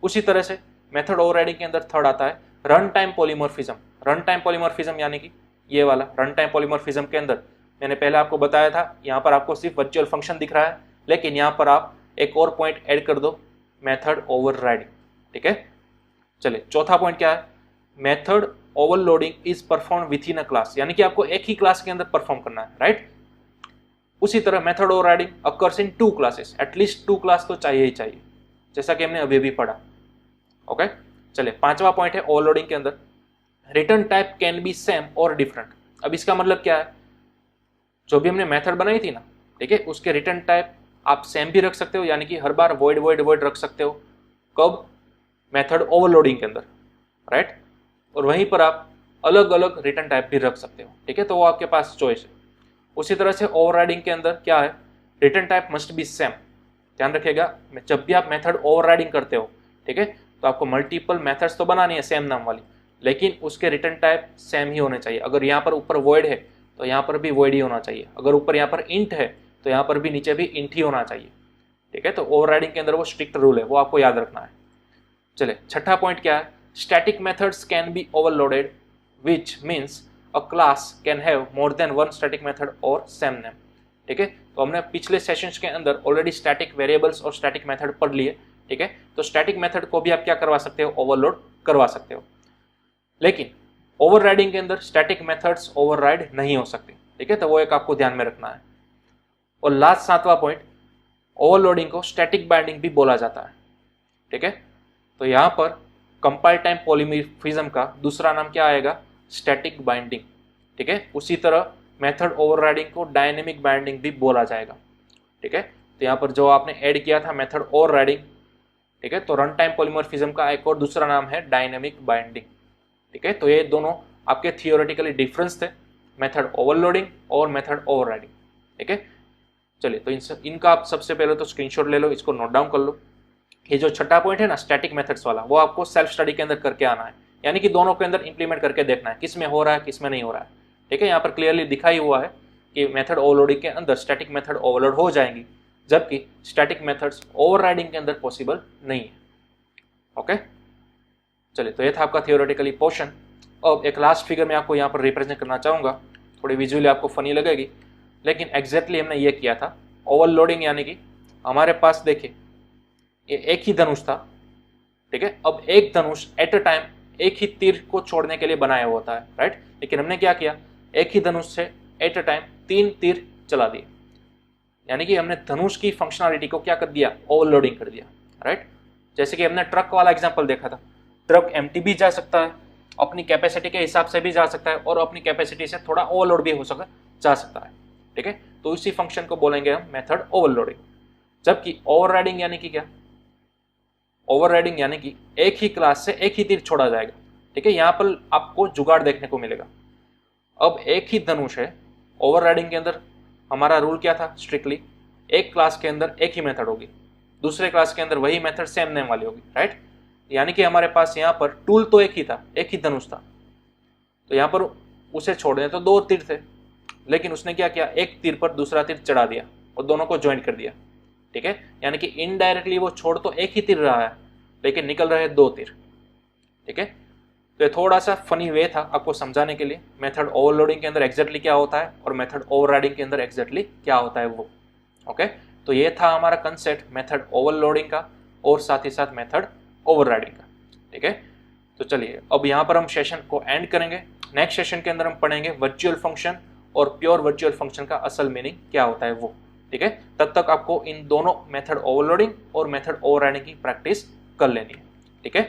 उसी तरह से मेथड ओवरराइडिंग के अंदर थर्ड आता है run time polymorphism. Run time polymorphism यानी कि ये वाला रन टाइम पॉलीमॉर्फिज्म के अंदर मैंने पहले आपको बताया था, यहाँ पर आपको सिर्फ वर्चुअल फंक्शन दिख रहा है, लेकिन यहाँ पर आप एक और पॉइंट ऐड कर दो, मेथड ओवरराइडिंग। ठीक है, चलिए चौथा पॉइंट क्या है, method overloading is perform with in a class, यानी कि आपको एक ही क्लास के अंदर परफॉर्म करना है, राइट। उसी तरह method overriding occurs in 2 classes, at least 2 class तो चाहिए ही चाहिए, जैसा कि हमने अभी भी पढ़ा। ओके, चलिए पांचवा पॉइंट है ओवरलोडिंग के अंदर return type can be same और डिफरेंट। अब इसका मतलब क्या है, जो भी हमने मेथड बनाई थी ना, ठीक है, उसके रिटर्न टाइप आप सेम भी रख सकते हो, यानी कि हर बार वॉइड वॉइड वॉइड रख सकते हो। कब, मेथड ओवरलोडिंग के अंदर, राइट। और वहीं पर आप अलग अलग रिटर्न टाइप भी रख सकते हो। ठीक है, तो वो आपके पास चॉइस है। उसी तरह से ओवरराइडिंग के अंदर क्या है, return type must be same. ध्यान रखिएगा, जब भी आप मेथड ओवरराइडिंग करते हो, ठीक है, तो आपको मल्टीपल मेथड्स तो बनानी है सेम नाम वाली, लेकिन उसके रिटर्न टाइप सेम ही होने चाहिए। अगर यहाँ पर ऊपर वॉइड है तो यहाँ पर भी वॉइड ही होना चाहिए, अगर ऊपर यहाँ पर इंट है तो यहाँ पर भी नीचे भी इंट ही होना चाहिए। ठीक है, तो ओवरराइडिंग के अंदर वो स्ट्रिक्ट रूल है, वो आपको याद रखना है। चले छठा पॉइंट क्या है, static methods can be overloaded which means a class can have more than one static method और सेम नेम। ठीक है, तो हमने पिछले सेशंस के अंदर ऑलरेडी स्टैटिक वेरिएबल्स और स्टैटिक मेथड पढ़ लिए। ठीक है, तो स्टैटिक मेथड को भी आप क्या करवा सकते हो, ओवरलोड करवा सकते हो, लेकिन ओवरराइडिंग के अंदर स्टैटिक मेथड्स ओवरराइड नहीं हो सकती। ठीक है, तो वो एक आपको ध्यान में रखना है। और लास्ट सातवां पॉइंट, ओवरलोडिंग को स्टैटिक बाइंडिंग भी बोला जाता है। ठीक है, तो यहाँ पर कंपाइल टाइम पॉलीमॉर्फिज्म का दूसरा नाम क्या आएगा, स्टैटिक बाइंडिंग। ठीक है, उसी तरह मेथड ओवरराइडिंग को डायनेमिक बाइंडिंग भी बोला जाएगा। ठीक है, तो यहाँ पर जो आपने ऐड किया था मेथड ओवरराइडिंग, ठीक है, तो रन टाइम पॉलीमॉर्फिज्म का एक और दूसरा नाम है डायनेमिक बाइंडिंग। ठीक है, तो ये दोनों आपके थियोरेटिकली डिफरेंस थे, मेथड ओवरलोडिंग और मेथड ओवरराइडिंग। ठीक है, चलिए तो इनका आप सबसे पहले तो स्क्रीनशॉट ले लो, इसको नोट डाउन कर लो। ये जो छठा पॉइंट है ना स्टैटिक मेथड्स वाला, वो आपको सेल्फ स्टडी के अंदर करके आना है, यानी कि दोनों के अंदर इंप्लीमेंट करके देखना है किस में हो रहा है किस में नहीं हो रहा है। ठीक है, यहाँ पर क्लियरली दिखाई हुआ है कि मेथड ओवरलोडिंग के अंदर स्टैटिक मेथड ओवरलोड हो जाएंगी, जबकि स्टैटिक मेथड्स ओवरराइडिंग के अंदर पॉसिबल नहीं है। ओके, चलिए तो ये था आपका थियोरेटिकली पोर्शन। अब एक लास्ट फिगर मैं आपको यहाँ पर रिप्रेजेंट करना चाहूँगा, थोड़ी विजुअली आपको फनी लगेगी, लेकिन एग्जैक्टली हमने ये किया था। ओवरलोडिंग यानी कि हमारे पास देखिए ये एक ही धनुष था, ठीक है, अब एक धनुष एट अ टाइम एक ही तीर को छोड़ने के लिए बनाया हुआ होता है, राइट। लेकिन हमने क्या किया, एक ही धनुष से एट अ टाइम 3 तीर चला दिए, यानी कि हमने धनुष की फंक्शनलिटी को क्या कर दिया, ओवरलोडिंग कर दिया, राइट। जैसे कि हमने ट्रक वाला एग्जाम्पल देखा था, ट्रक एम्प्टी भी जा सकता है, अपनी कैपेसिटी के हिसाब से भी जा सकता है, और अपनी कैपेसिटी से थोड़ा ओवरलोड भी हो सकता जा सकता है। ठीक है, तो इसी फंक्शन को बोलेंगे हम मेथड ओवरलोडिंग। जबकि ओवरराइडिंग यानी कि क्या, ओवरराइडिंग यानी कि एक ही क्लास से एक ही तीर छोड़ा जाएगा। ठीक है, यहाँ पर आपको जुगाड़ देखने को मिलेगा। अब एक ही धनुष है, ओवरराइडिंग के अंदर हमारा रूल क्या था, स्ट्रिक्टली एक क्लास के अंदर एक ही मेथड होगी, दूसरे क्लास के अंदर वही मेथड सेम नेम वाली होगी, राइट। यानी कि हमारे पास यहाँ पर टूल तो एक ही था, एक ही धनुष था, तो यहाँ पर उसे छोड़ने तो 2 तीर थे, लेकिन उसने क्या किया, एक तीर पर दूसरा तीर चढ़ा दिया और दोनों को ज्वाइन कर दिया। ठीक है, यानी कि इनडायरेक्टली वो छोड़ तो एक ही तीर रहा है, लेकिन निकल रहे 2 तीर। ठीक है, तो ये थोड़ा सा फनी वे था आपको समझाने के लिए मेथड ओवरलोडिंग के अंदर एग्जैक्टली क्या होता है और मेथड ओवरराइडिंग के अंदर एग्जैक्टली क्या होता है वो। ओके, तो ये था हमारा कंसेप्ट मेथड ओवरलोडिंग का और साथ ही साथ मेथड ओवरराइडिंग का। ठीक है, तो चलिए अब यहाँ पर हम सेशन को एंड करेंगे। नेक्स्ट सेशन के अंदर हम पढ़ेंगे वर्चुअल फंक्शन और प्योर वर्चुअल फंक्शन का असल मीनिंग क्या होता है वो। ठीक है, तब तक आपको इन दोनों मेथड ओवरलोडिंग और मेथड ओवरराइडिंग की प्रैक्टिस कर लेनी है। ठीक है।